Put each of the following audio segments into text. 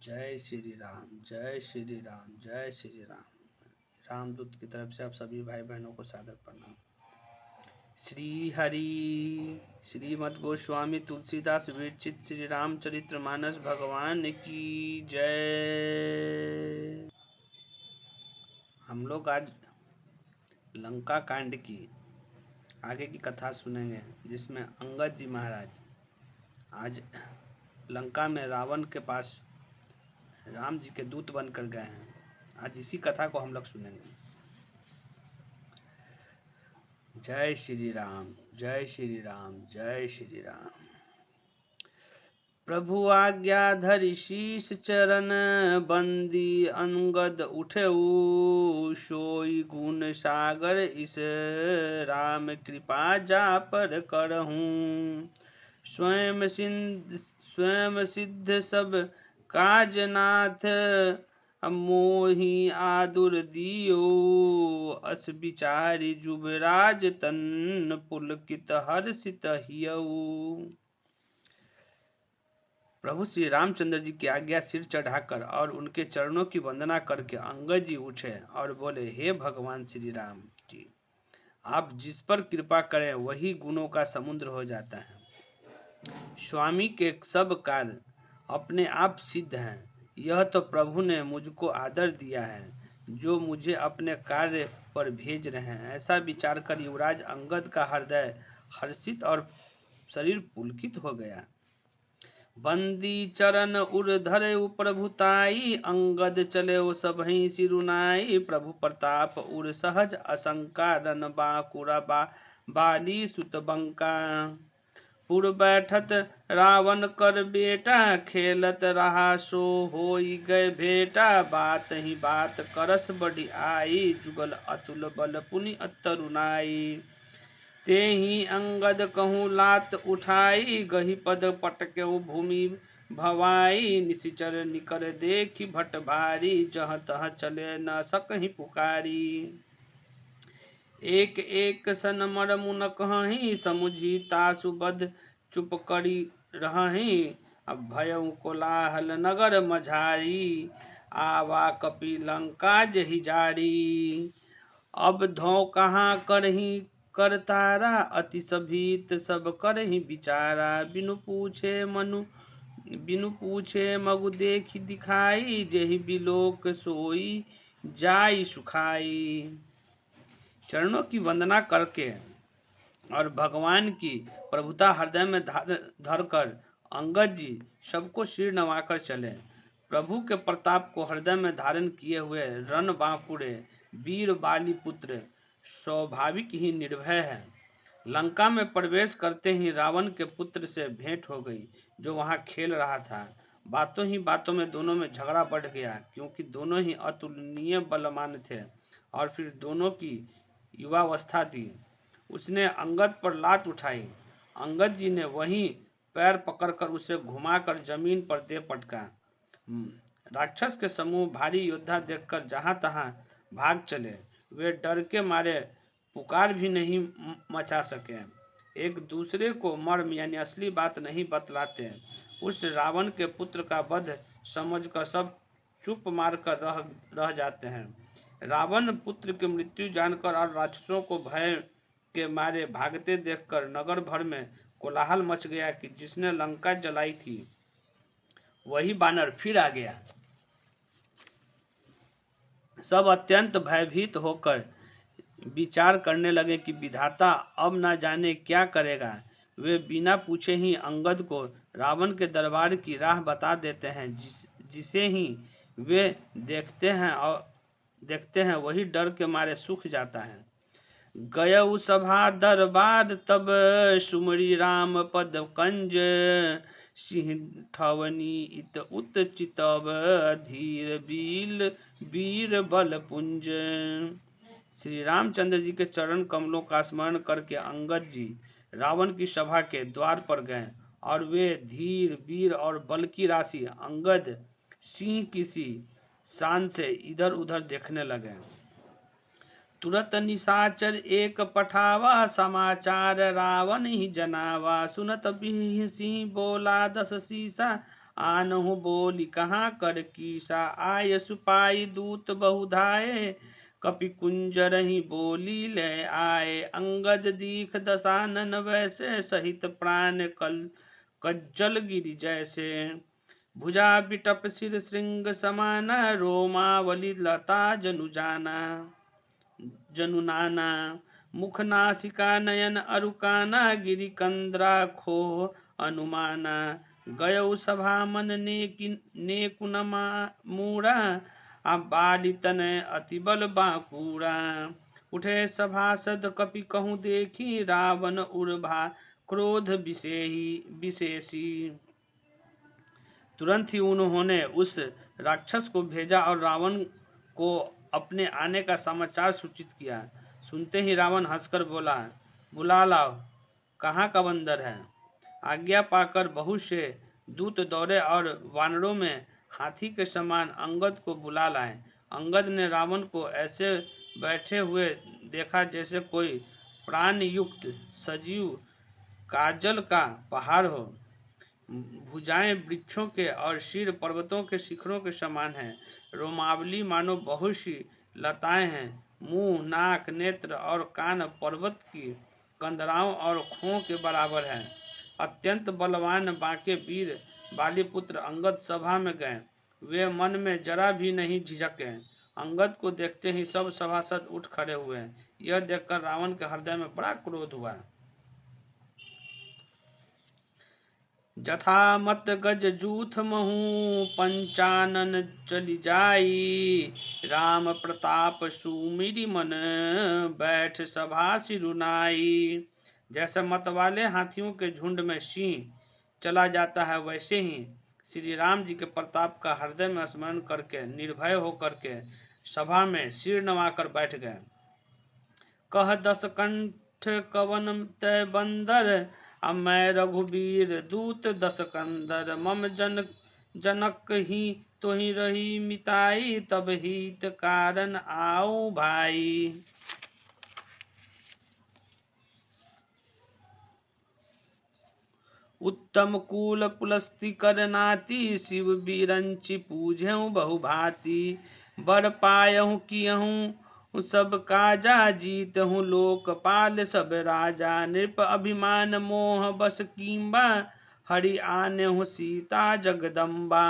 जय श्री राम, जय श्री राम, जय श्री राम। रामदूत की तरफ से आप सभी भाई बहनों को सादर प्रणाम। श्री हरि श्रीमद् गोस्वामी तुलसीदास विरचित श्री रामचरित्र मानस भगवान की जय। हम लोग आज लंका कांड की आगे की कथा सुनेंगे, जिसमें अंगद जी महाराज आज लंका में रावण के पास राम जी के दूत बनकर गए हैं। आज इसी कथा को हम लोग सुनेंगे। जय श्री राम, जय श्री राम, जय श्री राम। प्रभु आज्ञा धरि शीश चरण बंदी अंगद उठऊ, सोई गुण सागर इस राम कृपा जा पर करहूँ। स्वयं सिद्ध सब काजनाथ, मोहि आदुर दियो, अस विचारी जुबराज तन पुलकित हर्षित हियऊ। प्रभु श्री रामचंद्र जी की आज्ञा सिर चढ़ाकर और उनके चरणों की वंदना करके अंगद जी उठे और बोले, हे भगवान श्री राम जी, आप जिस पर कृपा करें वही गुणों का समुद्र हो जाता है। स्वामी के सब कार्य अपने आप सिद्ध हैं। यह तो प्रभु ने मुझको आदर दिया है, जो मुझे अपने कार्य पर भेज रहे हैं। ऐसा विचार कर युवराज अंगद का हृदय हर्षित और शरीर पुलकित हो गया। बंदी चरण उर धरे प्रभुताई, अंगद चले वो सबहि सिरुनाई। प्रभु प्रताप उर सहज असंका, रन बाकुरा बाली सुत बंका। पुर बैठत रावण कर बेटा, खेलत रहा सो होई गए भेटा। बात ही बात करस बड़ी आई, जुगल अतुल बल पुनि तरुनाई। ते ही अंगद कहूँ लात उठाई, गही पद पटक्यौ भूमि भवाई। निशिचर निकर देखी भट भारी, जह तह चले न सकहि पुकारी। एक एक सन मर मुन कहीं, समुझी तासु बध चुप करी रही। अब भयउ कोलाहल नगर मझारी, आवा कपि लंका जहि जारी। अब धौ कहाँ करही कर तारा, अति सभीत सब करही विचारा। बिनु पूछे मगु देखी दिखाई, जेहि बिलोक सोई जाई सुखाई। चरणों की वंदना करके और भगवान की प्रभुता हृदय में धरकर अंगद जी सबको सिर नवाकर चले। प्रभु के प्रताप को हृदय में धारण किए हुए रण बांकुरे वीर बाली पुत्र स्वाभाविक ही निर्भय है। लंका में प्रवेश करते ही रावण के पुत्र से भेंट हो गई, जो वहां खेल रहा था। बातों ही बातों में दोनों में झगड़ा बढ़ गया, क्योंकि दोनों ही अतुलनीय बलवान थे और फिर दोनों की युवावस्था थी। उसने अंगद पर लात उठाई। अंगद जी ने वहीं पैर पकड़कर उसे घुमाकर जमीन पर दे पटका। राक्षस के समूह भारी योद्धा देखकर जहां तहां भाग चले। वे डर के मारे पुकार भी नहीं मचा सके, एक दूसरे को मर्म यानी असली बात नहीं बतलाते। उस रावण के पुत्र का वध समझकर सब चुप मारकर रह जाते हैं। रावण पुत्र की मृत्यु जानकर और राक्षसों को भय के मारे भागते देखकर नगर भर में कोलाहल मच गया कि जिसने लंका जलाई थी वही बानर फिर आ गया। सब अत्यंत भयभीत होकर विचार करने लगे कि विधाता अब न जाने क्या करेगा। वे बिना पूछे ही अंगद को रावण के दरबार की राह बता देते हैं, जिसे ही वे देखते हैं वही डर के मारे सूख जाता है। गयउ सभा दरबार तब, सुमरी राम पद कंज। सिंह ठवनी इत उत चितब, धीर वीर बल पुंज। श्री रामचंद्र जी के चरण कमलों का स्मरण करके अंगद जी रावण की सभा के द्वार पर गए और वे धीर वीर और बल की राशि अंगद सिंह किसी शान से इधर उधर देखने लगे। तुरत निशाचर एक पठावा, समाचार रावण ही जनावा। सुनत सिंह बोला 10 शीसा, आनहु बोली कहाँ कर कीसा, आय सुपाई दूत बहुधाये, कपि कुंजरहि बोली ले आए। अंगद दीख दशानन वैसे, सहित प्राण कल कज्जल गिरि जैसे। भुजा बिटप सिर श्रृंग समाना, रोमावली लता जनु जाना जनु नाना। मुख नासिका नयन अरुकाना, गिरि कंद्रा खो अनुमाना। गयौ सभा मन ने कुनमा मूड़ा, बाली तनय अति बल बांकुरा। उठे सभासद कपि कहूँ देखी, रावण उर्भा क्रोध विशेषी। तुरंत ही उन्होंने उस राक्षस को भेजा और रावण को अपने आने का समाचार सूचित किया। सुनते ही रावण हंसकर बोला, बुला लाओ, कहाँ का बंदर है। आज्ञा पाकर बहुत से दूत दौड़े और वानरों में हाथी के समान अंगद को बुला लाए। अंगद ने रावण को ऐसे बैठे हुए देखा जैसे कोई प्राण युक्त सजीव काजल का पहाड़ हो। भुजाएं वृक्षों के और सिर पर्वतों के शिखरों के समान है। रोमावली मानो बहुत सी लताएं हैं। मुंह, नाक, नेत्र और कान पर्वत की कंदराओं और खों के बराबर है। अत्यंत बलवान बांके वीर बालीपुत्र अंगद सभा में गए। वे मन में जरा भी नहीं झिझके। अंगद को देखते ही सब सभासद उठ खड़े हुए। यह देखकर रावण के हृदय में बड़ा क्रोध हुआ। जथा मत गज जूथ महू, पंचानन चली जाई। राम प्रताप सुमिरि मन, बैठ सभा सिरुनाई। जैसे मत वाले हाथियों के झुंड में सिंह चला जाता है, वैसे ही श्री राम जी के प्रताप का हृदय में स्मरण करके निर्भय होकर के सभा में सिर नवाकर बैठ गए। कह दस कंठ कवन तय बंदर, अब मैं रघुबीर दूत दस कंदर। मम जनक ही तो ही रही मिताई, तब हित कारण आओ भाई। उत्तम कूल पुलस्ति कर नाती, शिव बिरंचि पूझेऊ बहुभांति। बर पायहु कियहूँ सब काजा, जीतहूँ लोकपाल सब राजा। नृप अभिमान मोह बस कीम्बा, हरि आनेहु सीता जगदम्बा।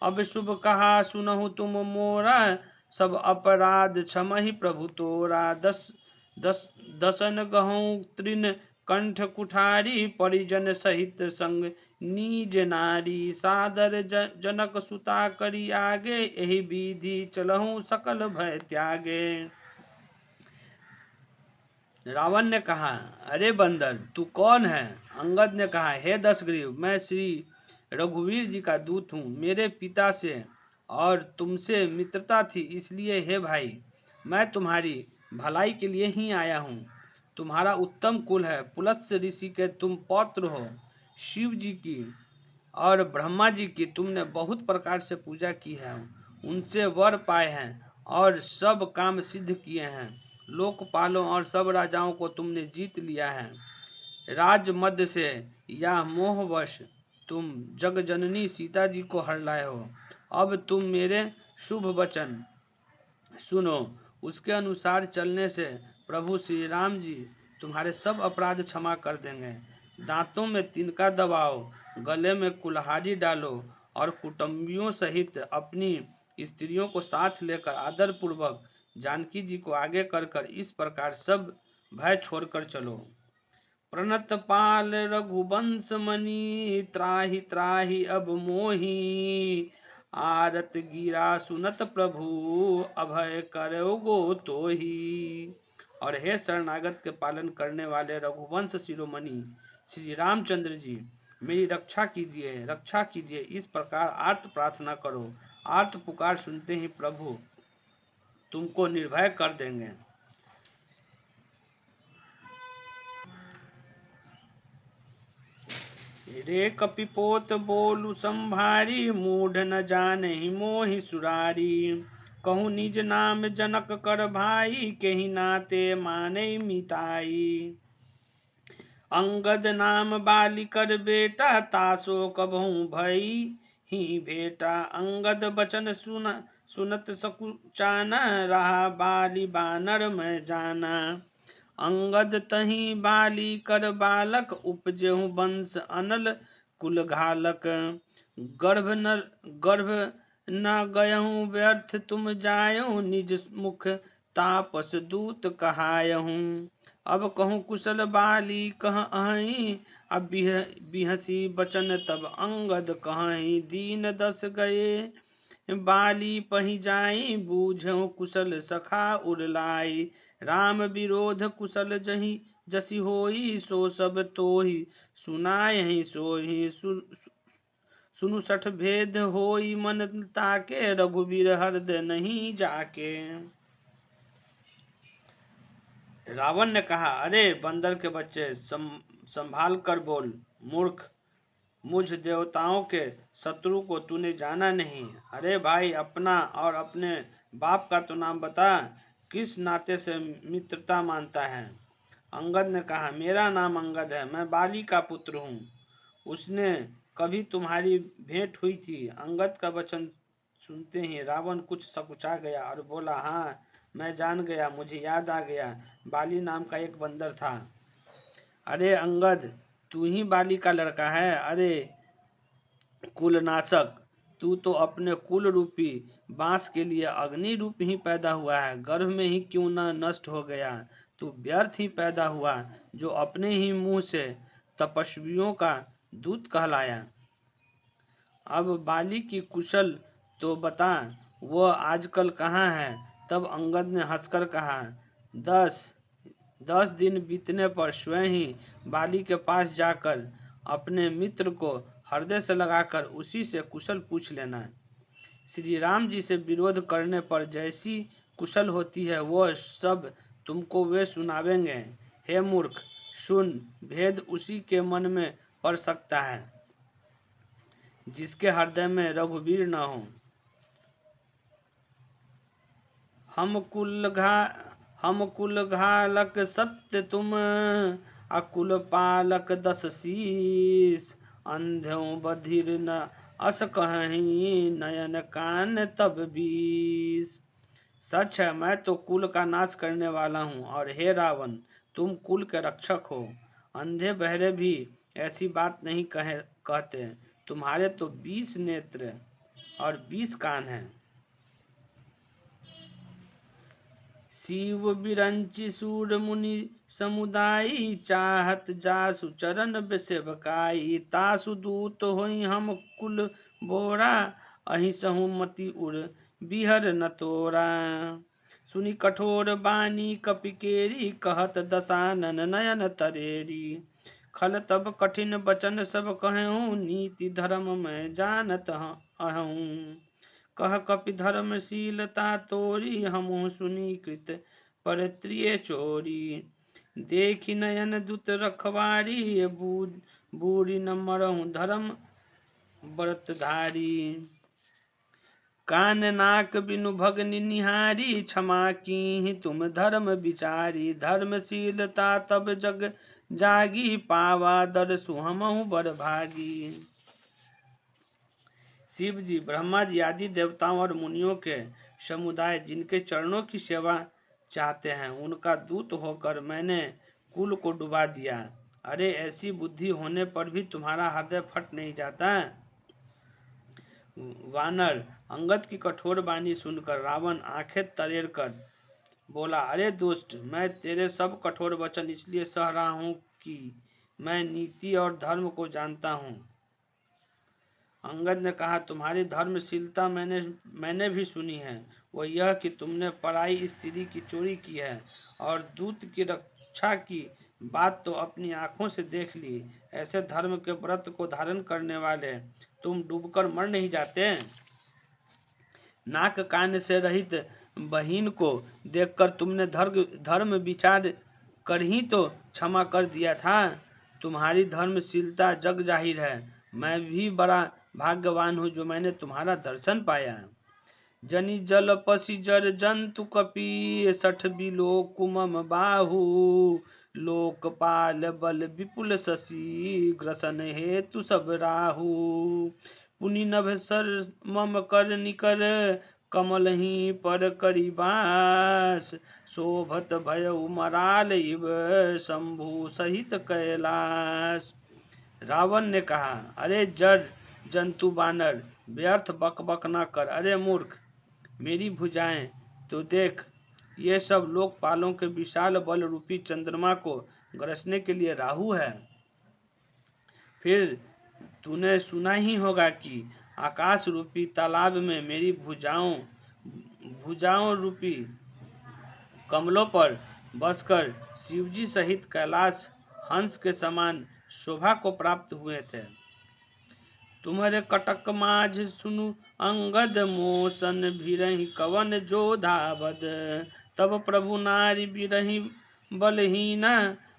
अब शुभ कहा सुनहु तुम मोरा, सब अपराध क्षमहि प्रभु तोरा। दसन गहूँ तृण कंठ कुठारी, परिजन सहित संग नीज नारी। सादर जनक सुता करी आगे, यही विधि चलहूँ सकल भय त्यागे। रावण ने कहा, अरे बंदर तू कौन है। अंगद ने कहा, हे दशग्रीव, मैं श्री रघुवीर जी का दूत हूँ। मेरे पिता से और तुमसे मित्रता थी, इसलिए हे भाई मैं तुम्हारी भलाई के लिए ही आया हूँ। तुम्हारा उत्तम कुल है, पुलत्स ऋषि के तुम पौत्र हो। शिव जी की और ब्रह्मा जी की तुमने बहुत प्रकार से पूजा की है, उनसे वर पाए हैं और सब काम सिद्ध किए हैं। लोकपालों और सब राजाओं को तुमने जीत लिया है। राज मद से या मोहवश तुम जगजननी सीता जी को हर लाए हो। अब तुम मेरे शुभ वचन सुनो, उसके अनुसार चलने से प्रभु श्री राम जी तुम्हारे सब अपराध क्षमा कर देंगे। दांतों में तिनका दबाओ, गले में कुल्हाड़ी डालो और कुटुंबियों सहित अपनी स्त्रियों को साथ लेकर आदर पूर्वक जानकी जी को आगे कर इस प्रकार सब भय छोड़कर चलो। प्रणत पाल रघुवंश मणि, त्राहि त्राहि अब मोहि। आरत गिरा सुनत प्रभु, अभय करो गो तोहि। और हे शरणागत के पालन करने वाले रघुवंश शिरोमणि श्री रामचंद्र जी, मेरी रक्षा कीजिए, रक्षा कीजिए। इस प्रकार आर्त प्रार्थना करो। आर्त पुकार सुनते ही प्रभु तुमको निर्भय कर देंगे। रे कपिपोत बोलु संभारी, मूढ़ न जानहि मोहि सुरारी। कहूँ निज नाम जनक कर भाई, केहि नाते माने मिताई। अंगद नाम बाली कर बेटा, तासो कबहू भई ही भेटा। अंगद बचन सुनत सकुचाना, रहा बाली बानर में जाना। अंगद तही बाली कर बालक, उपजेहु वंश अनल कुल घालक। गर्भ न गयहूँ व्यर्थ तुम जायहूँ, निज मुख तापस दूत कहायहूँ। अब कहूँ कुशल बाली कह अहीं, अब बिहसी बचन तब अंगद कहीं। दीन दस गए बाली पही जाई, बूझहु कुशल सखा उरलाई। राम विरोध कुशल जही जसी होई, सो सब तोहि सुनायहि सोहि। सुनु सठ भेद होई मन ताके, रघुबीर हृदय नहीं जाके। रावण ने कहा, अरे बंदर के बच्चे, संभाल कर बोल मूर्ख। मुझ देवताओं के शत्रु को तूने जाना नहीं। अरे भाई, अपना और अपने बाप का तो नाम बता, किस नाते से मित्रता मानता है। अंगद ने कहा, मेरा नाम अंगद है, मैं बाली का पुत्र हूँ। उसने कभी तुम्हारी भेंट हुई थी। अंगद का वचन सुनते ही रावण कुछ सकुचा गया और बोला, हाँ मैं जान गया, मुझे याद आ गया, बाली नाम का एक बंदर था। अरे अंगद, तू ही बाली का लड़का है। अरे कुलनाशक, तू तो अपने कुल रूपी बांस के लिए अग्नि रूप ही पैदा हुआ है। गर्भ में ही क्यों न नष्ट हो गया। तू व्यर्थ ही पैदा हुआ, जो अपने ही मुंह से तपस्वियों का दूत कहलाया। अब बाली की कुशल तो बता, वह आजकल कहाँ है। तब अंगद ने हंसकर कहा, 10 दिन बीतने पर स्वयं ही बाली के पास जाकर अपने मित्र को हृदय से लगाकर उसी से कुशल पूछ लेना। श्री राम जी से विरोध करने पर जैसी कुशल होती है, वह सब तुमको वे सुनावेंगे। हे मूर्ख, सुन, भेद उसी के मन में पड़ सकता है जिसके हृदय में रघुवीर न हो। हम कुल घालक सत्य तुम, अकुल पालक 10 शीस। अंधों बधिर न अस कहीं, नयन कान तब 20। सच है, मैं तो कुल का नाश करने वाला हूँ, और हे रावण, तुम कुल के रक्षक हो। अंधे बहरे भी ऐसी बात नहीं कहते। तुम्हारे तो 20 नेत्र और 20 कान हैं। शिव बिरंची सूर मुनि समुदायी, चाहत जासु चरण सेवकाई। तासु दूत होई हम कुल बोरा, अहि सहु मति उर बिहर न तोरा। सुनी कठोर बानी कपिकेरी, कहत दशानन नयन तरेरी। खल तब कठिन बचन सब कहूँ, नीति धर्म में जानत अहूँ। कह कपि धर्मशीलता तोरी, हमहु सुनी कृत परत्रिय चोरी। देखी नयन दुत रखवारी, बूढ़ी न मरहु धर्म व्रतधारी। कान नाक बिनु भगनि निहारी, क्षमा कीहि तुम धर्म विचारी। धर्मशीलता तब जग जागी, पावा दरसु हमहु बर भागी। शिव जी, ब्रह्मा जी आदि देवताओं और मुनियों के समुदाय जिनके चरणों की सेवा चाहते हैं, उनका दूत होकर मैंने कुल को डुबा दिया। अरे ऐसी बुद्धि होने पर भी तुम्हारा हृदय फट नहीं जाता। वानर अंगद की कठोर वाणी सुनकर रावण आंखें तरेर कर बोला, अरे दुष्ट, मैं तेरे सब कठोर वचन इसलिए सह रहा हूँ कि मैं नीति और धर्म को जानता हूँ। अंगद ने कहा, तुम्हारी धर्मशीलता मैंने भी सुनी है। वो यह कि तुमने पराई स्त्री की चोरी की है और दूत की रक्षा की बात तो अपनी आंखों से देख ली। ऐसे धर्म के व्रत को धारण करने वाले तुम डूबकर मर नहीं जाते। नाक कान से रहित बहीन को देखकर तुमने धर्म विचार कर ही तो क्षमा कर दिया था। तुम्हारी धर्मशीलता जग जाहिर है। मैं भी बड़ा भाग्यवान हूँ जो मैंने तुम्हारा दर्शन पाया। जनि जल पसी जर जंतु कपि 60 बिलो कुमम बाहु लोकपाल बल विपुल शशि ग्रसन हेतु सब राहु पुनि नभ सर मम कर निकर कमल ही पर करिबास शोभत भयउ मराल इव शंभु सहित कैलाश। रावण ने कहा, अरे जड़ जंतु बानर, व्यर्थ बक बक न कर। अरे मूर्ख, मेरी भुजाएं तो देख, ये सब लोकपालों के विशाल बल रूपी चंद्रमा को गरजने के लिए राहु है। फिर तूने सुना ही होगा कि आकाश रूपी तालाब में मेरी भुजाओं रूपी कमलों पर बसकर शिवजी सहित कैलाश हंस के समान शोभा को प्राप्त हुए थे। तुम्हारे कटक माझ सुनु अंगद मोसन भीरहि कवन जो धावद तब प्रभु नारी बिरहि बलहीना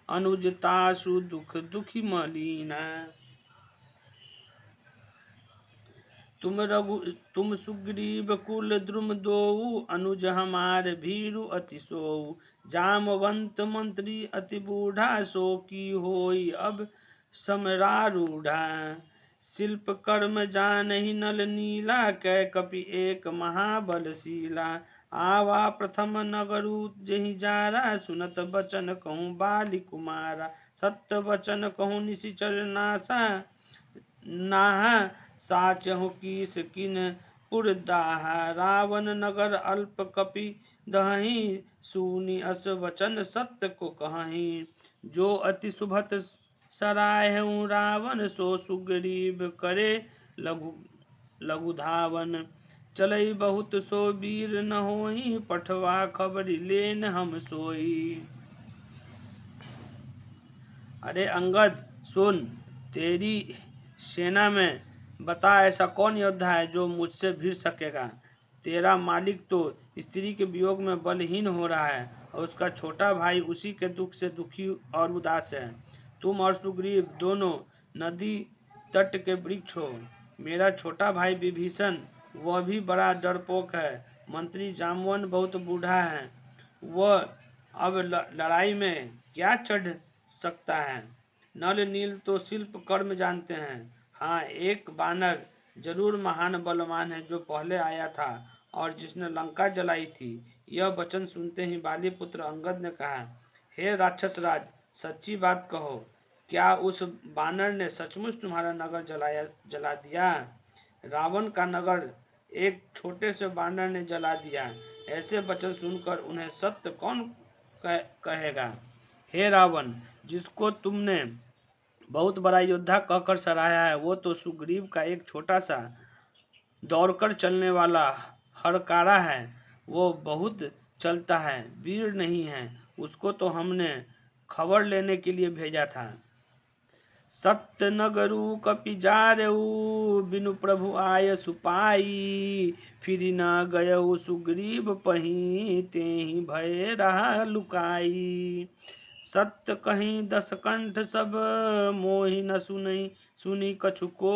अनुजतासु दुख दुखी मलीना। तुम सुग्रीव कुल द्रुम दोऊ अनुज हमार भीरु अति सोऊ जामवंत मंत्री अति बूढ़ा सो की होई अब समरारूढ़ा शिल्प कर्म जान ही नल नीला कै कपि एक महाबलशीला आवा प्रथम नगरु जहि जारा सुनत बचन कहूँ बाली कुमारा सत्य वचन कहूँ निशिचर नासा नाहा साचहु कीस किन पुरदाह रावण नगर अल्प कपि दहहि सुनी अस वचन सत्य को कहि जो अति सुभत सराहु रावण सो सुग्रीव करे लघु धावन चलई बहुत सो वीर न होई पठवा खबरी लेन हम सोई। अरे अंगद सुन, तेरी सेना में बता ऐसा कौन योद्धा है जो मुझसे भिड़ सकेगा। तेरा मालिक तो स्त्री के वियोग में बलहीन हो रहा है और उसका छोटा भाई उसी के दुख से दुखी और उदास है। तुम और सुग्रीव दोनों नदी तट के वृक्ष हो। मेरा छोटा भाई विभीषण, वह भी बड़ा डरपोक है। मंत्री जामवन बहुत बूढ़ा है, वह अब लड़ाई में क्या चढ़ सकता है। नल नील तो शिल्प कर्म जानते हैं। हाँ, एक बानर जरूर महान बलवान है जो पहले आया था और जिसने लंका जलाई थी। यह वचन सुनते ही बाली पुत्र अंगद ने कहा, हे राक्षस राज, सच्ची बात कहो, क्या उस बानर ने सचमुच तुम्हारा नगर जला दिया। रावण का नगर एक छोटे से बानर ने जला दिया। ऐसे वचन सुनकर उन्हें सत्य कौन कहेगा। हे रावण, जिसको तुमने बहुत बड़ा योद्धा कहकर सराहा है, वो तो सुग्रीव का एक छोटा सा दौड़कर चलने वाला हरकारा है। वो बहुत चलता है, वीर नहीं है। उसको तो हमने खबर लेने के लिए भेजा था। सत्य नगरु कपि जारऊ बिनु प्रभु आय सुपाई फिर न गयऊ सुग्रीव पही तेहि भय रहा लुकाई। सत्य कहीं 10 कंठ सब मोहि न सुनी कछु को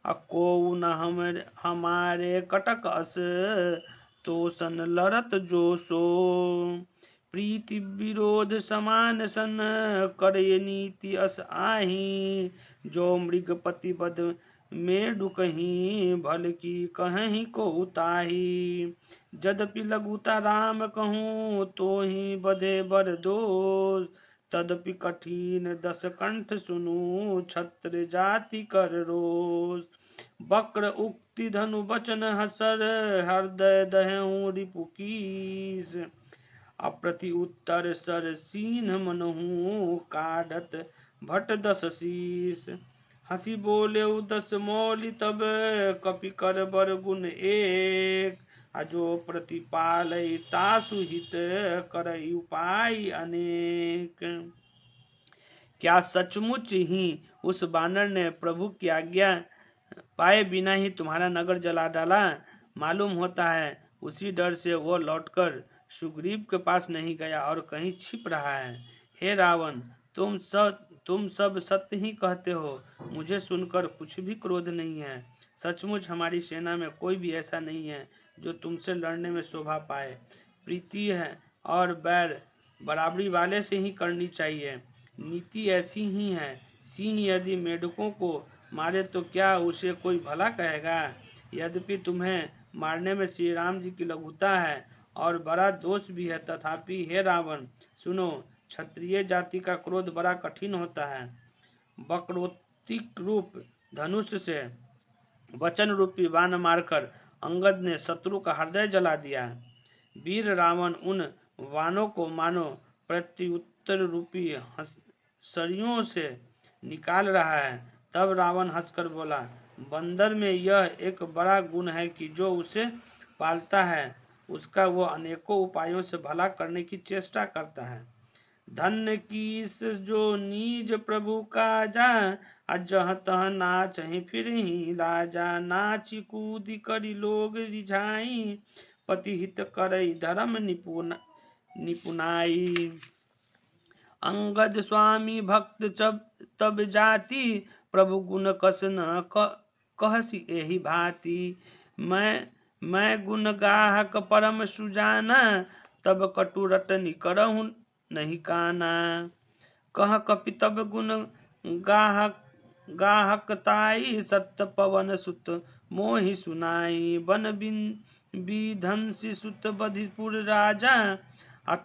अको न हमारे कटक अस तोसन लड़त जो सो प्रीति विरोध समान सन करे नीति अस आही जो मृगपति बद में डुकही भल की कहीं को उताही यद्यपि लघुता राम कहूँ तो ही बधे बर दोष तदपि कठिन 10 कंठ सुनु छत्र जाति कर रोष वक्र उक्ति धनु वचन हसर हृदय दहु रिपुकीस अप्रति उत्तर सर सीन मनहु काढ़त भट 10 शीस हंसी बोले 10 मौलि तब कपि कर बर गुण एक अजो प्रतिपाल तासु हित कर उपाय अनेक। क्या सचमुच ही उस बानर ने प्रभु की आज्ञा पाए बिना ही तुम्हारा नगर जला डाला। मालूम होता है उसी डर से वो लौटकर सुग्रीव के पास नहीं गया और कहीं छिप रहा है। हे रावण, तुम सब सत्य ही कहते हो। मुझे सुनकर कुछ भी क्रोध नहीं है। सचमुच हमारी सेना में कोई भी ऐसा नहीं है जो तुमसे लड़ने में शोभा पाए। प्रीति है और बैर बराबरी वाले से ही करनी चाहिए। नीति ऐसी ही है। सिंह यदि मेढकों को मारे तो क्या उसे कोई भला कहेगा? यद्यपि तुम्हें मारने में श्री राम जी की लघुता है और बड़ा दोष भी है, तथापि हे रावण सुनो, क्षत्रिय जाति का क्रोध बड़ा कठिन होता है। वक्रोक्तिक रूप धनुष से वचन रूपी बाण मारकर अंगद ने शत्रु का हृदय जला दिया। वीर रावण उन वाणों को मानो प्रत्युत्तर रूपी सरियों से निकाल रहा है। तब रावण हंसकर बोला, बंदर में यह एक बड़ा गुण है कि जो उसे पालता है उसका वो अनेकों उपायों से भला करने की चेष्टा करता है। धन्य कीस जो नीज प्रभु का जा, अजह तह नाच फिर ही लाजा। नाची कूदी करी लोग रिझाई, पति हित करई धर्म निपुनाई। अंगद स्वामी भक्त तब जाति, प्रभु गुण कस न कहसी एहि भांति। मैं गुण गाहक परम सुजाना, तब कटु रटनी करहु नहीं काना। कह कपि तब गुण गाहक ताई, सत्य पवन सुत मोहि सुनाई। बन विधंसी सुत बधिपुर राजा,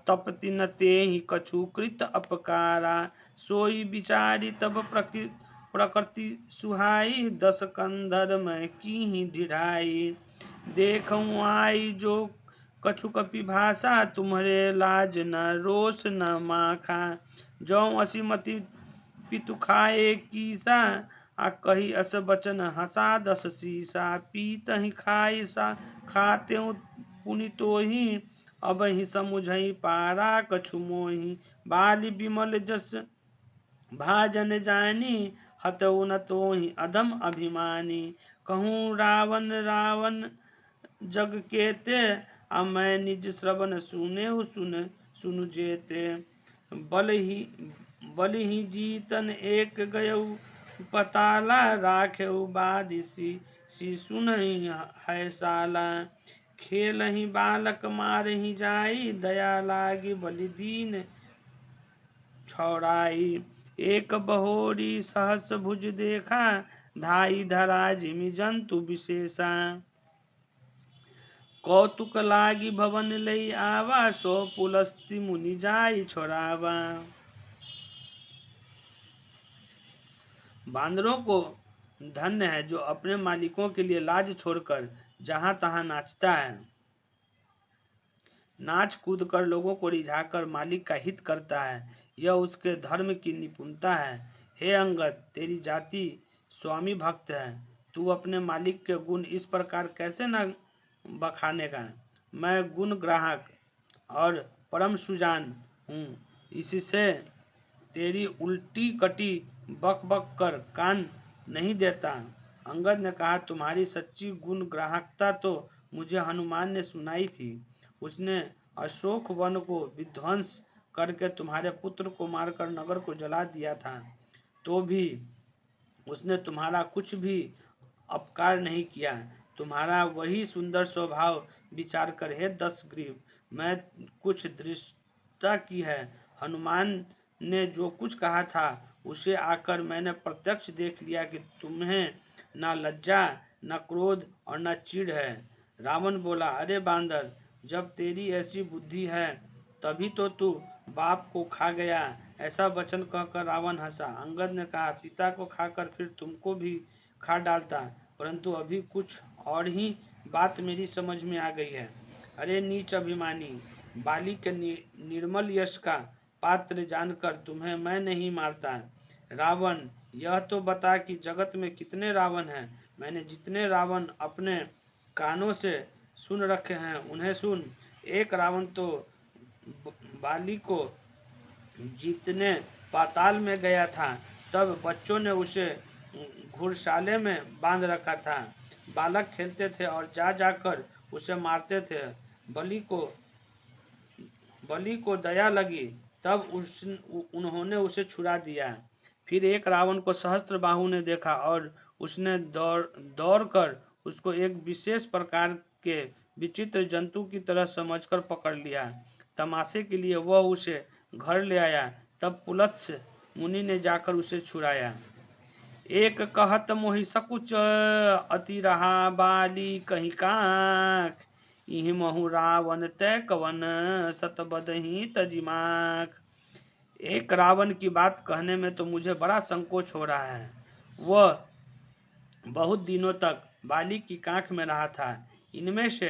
तपति न तेहि कछु कृत अपकारा। सोई विचारी तब प्रकृति सुहाई, दस कंधर में कीहि ढिढ़ाई। देखऊँ आई जो कछु कपि भाषा, तुम्हारे लाज न रोष न माखा। जौ असिमति पितु खाए कीसा, कही अस बचन हंसा दस सीसा। पीतहि खाई सा खातेउ पुनितोहि, अब ही समुझई पारा कछु मोहि। बाली विमल जस भाजन जानी, हतऊ न तोहि अधम अभिमानी। कहूँ रावण रावण जग केते, मैं निज श्रवण सुनेउ सुनु जेते। बल ही जीतन एक गयऊ पताला, राखेउ बादिसी सुनहि है साला। खेलहि बालक मारहि जाई, दया लागी बलि दीन छौड़ाई। एक बहोरी सहस भुज देखा, धाई धरा जिमि जंतु विशेषा। कौतुक लागी भवन लई आवा, सो पुलस्ति मुनि जाई छोड़ावा। बांदरों को धन्य है जो अपने मालिकों के लिए लाज छोड़कर जहां तहां नाचता है। नाच कूद कर लोगों को रिझाकर मालिक का हित करता है, यह उसके धर्म की निपुणता है। हे अंगद, तेरी जाति स्वामी भक्त है, तू अपने मालिक के गुण इस प्रकार कैसे न बखानेगा। मैं गुण ग्राहक और परम सुजान हूँ, इससे तेरी उल्टी कटी बक बक कर कान नहीं देता। अंगद ने कहा, तुम्हारी सच्ची गुण ग्राहकता तो मुझे हनुमान ने सुनाई थी। उसने अशोक वन को विध्वंस करके तुम्हारे पुत्र को मारकर नगर को जला दिया था, तो भी उसने तुम्हारा कुछ भी अपकार नहीं किया। तुम्हारा वही सुंदर स्वभाव विचार कर हे दशग्रीव, मैं कुछ दृष्टता की है। हनुमान ने जो कुछ कहा था उसे आकर मैंने प्रत्यक्ष देख लिया कि तुम्हें न लज्जा न क्रोध और न चिढ़ है। रावण बोला, अरे बांदर, जब तेरी ऐसी बुद्धि है तभी तो तू बाप को खा गया। ऐसा वचन कहकर रावण हंसा। अंगद ने कहा, पिता को खाकर फिर तुमको भी खा डालता, परंतु अभी कुछ और ही बात मेरी समझ में आ गई है। अरे नीच अभिमानी, बाली के निर्मल यश का पात्र जानकर तुम्हें मैं नहीं मारता। रावण, यह तो बता कि जगत में कितने रावण हैं। मैंने जितने रावण अपने कानों से सुन रखे हैं उन्हें सुन। एक रावण तो बाली को जीतने पाताल में गया था, तब बच्चों ने उसे घुड़शाले में बांध रखा था। बालक खेलते थे और जा जाकर उसे मारते थे। बलि को दया लगी, तब उन्होंने उसे छुड़ा दिया। फिर एक रावण को सहस्त्रबाहु ने देखा और उसने दौड़कर उसको एक विशेष प्रकार के विचित्र जंतु की तरह समझकर पकड़ लिया। तमाशे के लिए वह उसे घर ले आया। तब पुलत्स्य मुनि ने जाकर उसे छुड़ाया। एक कहत मोहि सकुच अति रहा बाली कहीं काक, इहि महु रावण तय कवन सत बदही तजिमाक। एक रावण की बात कहने में तो मुझे बड़ा संकोच हो रहा है। वह बहुत दिनों तक बाली की कांख में रहा था। इनमें से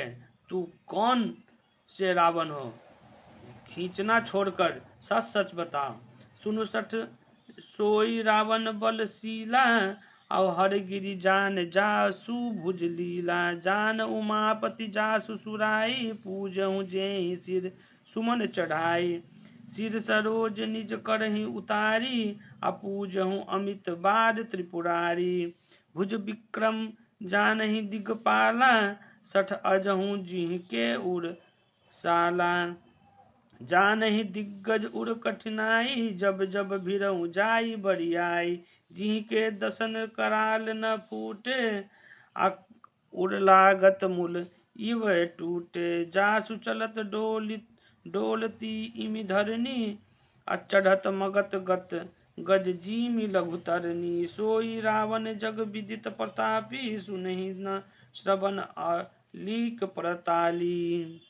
तू कौन से रावण हो? खींचना छोड़कर सच सच बताओ। सुनु सठ सोई रावण बलशीला, और हरगिरि जान जासु भुज लीला। जान उमापति जासु सुराई, पूजहु जेहि सिर सुमन चढ़ाई। सिर सरोज निज करहि उतारी, अपूजहु अमित बार त्रिपुरारी। भुज विक्रम जानहि दिगपाला, सठ अजहु जिहि के उर साला। जानहि दिग्गज उर कठिनाई, जब जब भिरहु जाई बरियाई। जिहि के दसन कराल न फूटे, उर लागत मूल इव टूटे। जासु चलत डोलती इमि धरनी, चढ़त मगत गत गज जीमि लघु तरनी। सोई रावण जग विदित प्रतापी, सुनहि न श्रवण अलीक प्रताली।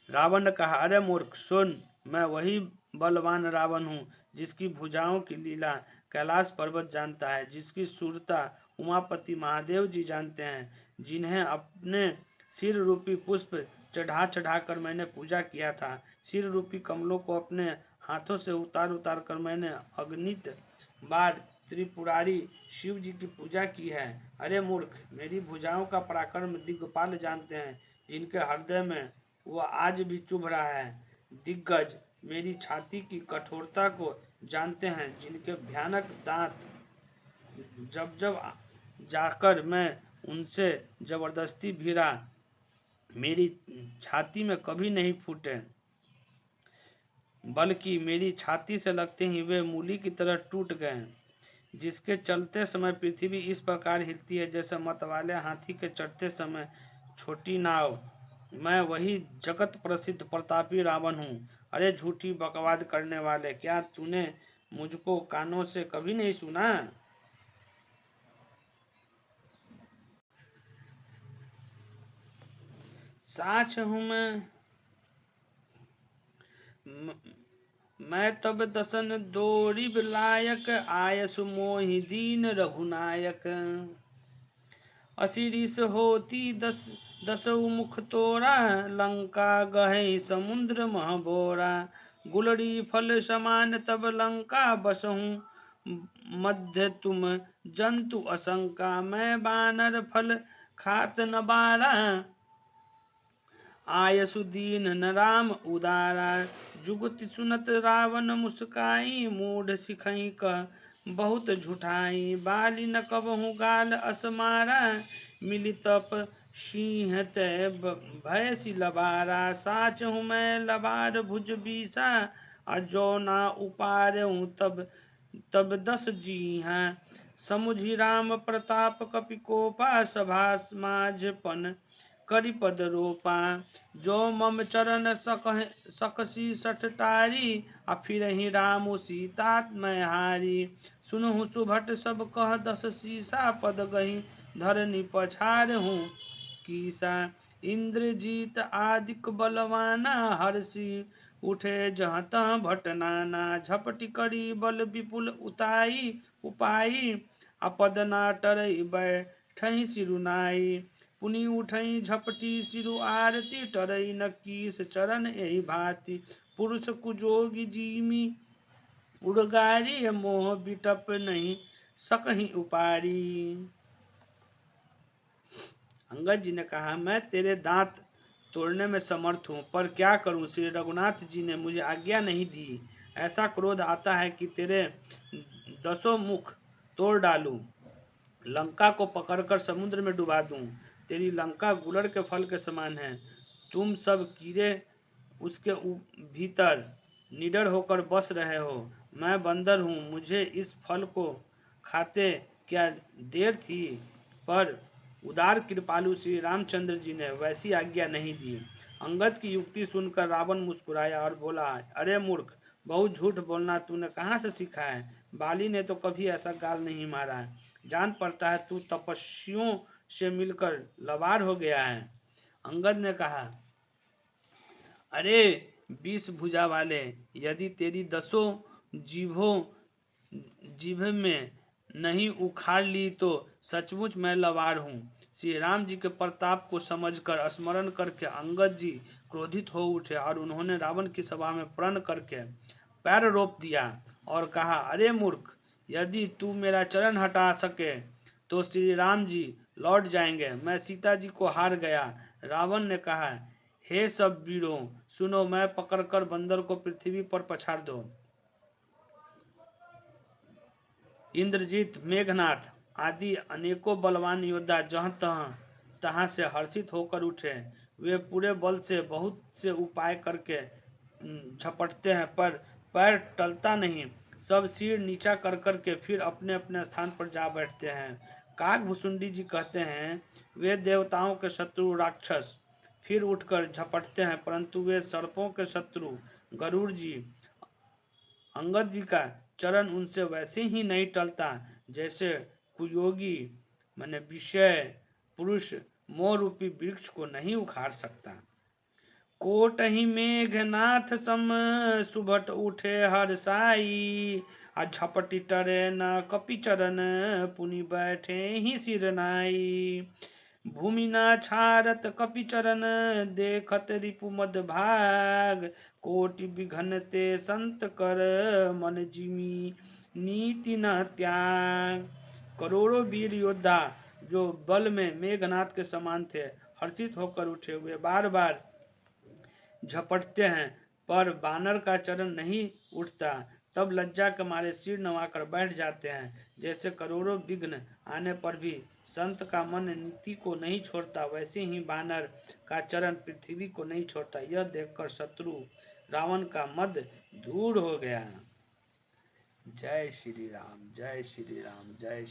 रावण ने कहा, अरे मूर्ख सुन, मैं वही बलवान रावण हूँ जिसकी भुजाओं की लीला कैलाश पर्वत जानता है, जिसकी शूरता उमापति महादेव जी जानते हैं, जिन्हें अपने सिर रूपी पुष्प चढ़ा चढ़ा कर मैंने पूजा किया था। सिर रूपी कमलों को अपने हाथों से उतार उतार कर मैंने अगणित बार त्रिपुरारी शिव जी की पूजा की है। अरे मूर्ख, मेरी भुजाओं का पराक्रम दिग्गपाल जानते हैं, जिनके हृदय में वह आज भी चुभ रहा है। दिग्गज मेरी छाती की कठोरता को जानते हैं, जिनके भयानक दांत जब जब जाकर मैं उनसे जबरदस्ती भिड़ा, मेरी छाती में कभी नहीं फूटे, बल्कि मेरी छाती से लगते ही वे मूली की तरह टूट गए। जिसके चलते समय पृथ्वी इस प्रकार हिलती है जैसे मतवाले हाथी के चढ़ते समय छोटी नाव। मैं वही जगत प्रसिद्ध प्रतापी रावण हूँ। अरे झूठी बकवाद करने वाले, क्या तूने मुझको कानों से कभी नहीं सुना? साच हूँ मैं तब दसन दोरिब लायक, आयसु मोहि दीन रघुनायक। असिरिस होती दसौ मुख तोरा, लंका गहे समुद्र महबोरा। गुलरी फल समान तब लंका, बसहु मध्य तुम जंतु असंका। मैं बानर फल खात न बारा, आयसु दीन न राम उदारा। जुगति सुनत रावण मुस्काई, मूढ़ सिखई कह बहुत झुठाई। बाली न कबहु गाल असमारा, मिली तप सिंह तय भयसि लबारा। साच हूँ मैं लबार भुज बीसा, अजो ना उपारहूँ तब 10 जीहा। समुझि राम प्रताप कपि कोपा, सभा माझपन करि पद रोपा। जो मम चरण सकसी सठ टारी, आ फिरहि रामु सीता मैं हारी। सुनहु सुभट सब कह 10 सीसा, पद गही धरनी पछारहूँ कीसा। इंद्रजीत आदिक बलवाना, हर्षि उठे जहाँ तहाँ भट नाना। झपटी करी बल विपुल उपाई, अपद ना टरई बैठहि सिरुनाई। पुनि उठई झपटी सिरु आरती, टरई न कीस चरण एहि भांति। पुरुष कुजोगी जीमी उड़गारी, मोह बिटप नहीं सकहि उपारी। अंगद जी ने कहा, मैं तेरे दांत तोड़ने में समर्थ हूँ, पर क्या करूँ, श्री रघुनाथ जी ने मुझे आज्ञा नहीं दी। ऐसा क्रोध आता है कि तेरे 10 मुख तोड़ डालूं, लंका को पकड़कर समुद्र में डुबा दूं। तेरी लंका गुलर के फल के समान है। तुम सब कीड़े उसके भीतर निडर होकर बस रहे हो। मैं बंदर हूँ, मुझे इस फल को खाते क्या देर थी, पर उदार कृपालु श्री रामचंद्र जी ने वैसी आज्ञा नहीं दी। अंगद की युक्ति सुनकर रावण मुस्कुराया और बोला, अरे मूर्ख, बहुत झूठ बोलना तूने कहाँ से सीखा है? बाली ने तो कभी ऐसा गाल नहीं मारा है। जान पड़ता है तू तपस्वियों से मिलकर लबार हो गया है। अंगद ने कहा, अरे 20 भुजा वाले, यदि तेरी 10 जीभों जीभ में नहीं उखाड़ ली तो सचमुच मैं लवार हूँ। श्री राम जी के प्रताप को समझकर स्मरण करके अंगद जी क्रोधित हो उठे और उन्होंने रावण की सभा में प्रण करके पैर रोप दिया और कहा, अरे मूर्ख, यदि तू मेरा चरण हटा सके तो श्री राम जी लौट जाएंगे। मैं सीता जी को हार गया। रावण ने कहा, हे सब वीरों, सुनो, मैं पकड़कर बंदर को पृथ्वी पर पछाड़ दो। इंद्रजीत, मेघनाथ आदि अनेकों बलवान योद्धा जहाँ तहाँ से हर्षित होकर उठे। वे पूरे बल से बहुत से उपाय करके झपटते हैं, पर पैर टलता नहीं। सब सिर नीचा कर करके फिर अपने अपने स्थान पर जा बैठते हैं। काक भुसुंडी जी कहते हैं, वे देवताओं के शत्रु राक्षस फिर उठकर झपटते हैं, परंतु वे सर्पों के शत्रु गरुड़ जी अंगद जी का चरण उनसे वैसे ही नहीं टलता जैसे कुयोगी माने विषय पुरुष मोह रूपी वृक्ष को नहीं उखाड़ सकता। कोटहि मेघनाथ सम सुभट उठे हर्षाई, आ झपटी टरे न कपि चरण पुनि बैठे ही सिरनाई। भूमि न छारत कपि चरण देखत रिपु मद भाग, कोटि विघन ते संत कर मन जिमी नीति न त्याग। करोड़ों वीर योद्धा जो बल में मेघनाथ के समान थे हर्षित होकर उठे हुए बार बार झपटते हैं, पर बानर का चरण नहीं उठता। तब लज्जा के मारे सिर नवाकर बैठ जाते हैं। जैसे करोड़ों विघ्न आने पर भी संत का मन नीति को नहीं छोड़ता, वैसे ही बानर का चरण पृथ्वी को नहीं छोड़ता। यह देखकर शत्रु रावण का मद दूर हो गया। जय श्री राम, जय श्री राम, जय